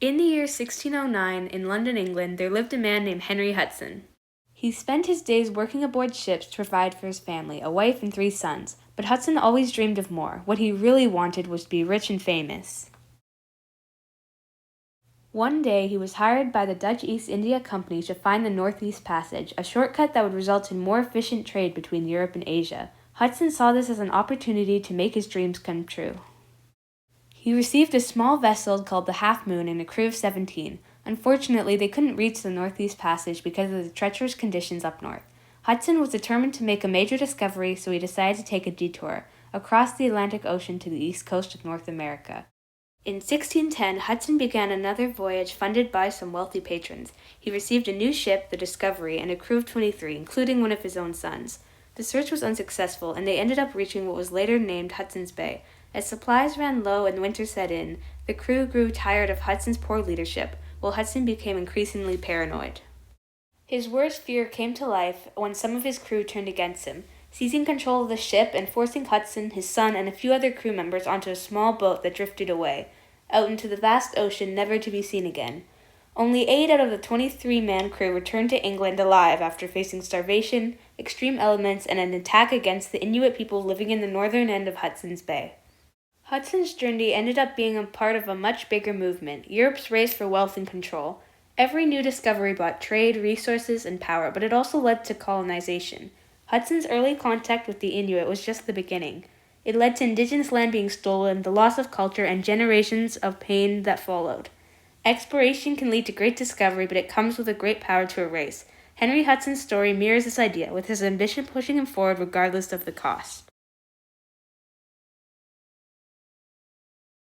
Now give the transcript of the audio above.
In the year 1609, in London, England, there lived a man named Henry Hudson. He spent his days working aboard ships to provide for his family, a wife and 3 sons. But Hudson always dreamed of more. What he really wanted was to be rich and famous. One day, he was hired by the Dutch East India Company to find the Northeast Passage, a shortcut that would result in more efficient trade between Europe and Asia. Hudson saw this as an opportunity to make his dreams come true. He received a small vessel called the Half Moon and a crew of 17. Unfortunately, they couldn't reach the Northeast Passage because of the treacherous conditions up north. Hudson was determined to make a major discovery, so he decided to take a detour across the Atlantic Ocean to the east coast of North America. In 1610, Hudson began another voyage funded by some wealthy patrons. He received a new ship, the Discovery, and a crew of 23, including one of his own sons. The search was unsuccessful, and they ended up reaching what was later named Hudson's Bay. As supplies ran low and winter set in, the crew grew tired of Hudson's poor leadership, while Hudson became increasingly paranoid. His worst fear came to life when some of his crew turned against him, seizing control of the ship and forcing Hudson, his son, and a few other crew members onto a small boat that drifted away, out into the vast ocean never to be seen again. Only 8 out of the 23-man crew returned to England alive after facing starvation, extreme elements, and an attack against the Inuit people living in the northern end of Hudson's Bay. Hudson's journey ended up being a part of a much bigger movement, Europe's race for wealth and control. Every new discovery brought trade, resources, and power, but it also led to colonization. Hudson's early contact with the Inuit was just the beginning. It led to indigenous land being stolen, the loss of culture, and generations of pain that followed. Exploration can lead to great discovery, but it comes with a great power to erase. Henry Hudson's story mirrors this idea, with his ambition pushing him forward regardless of the cost.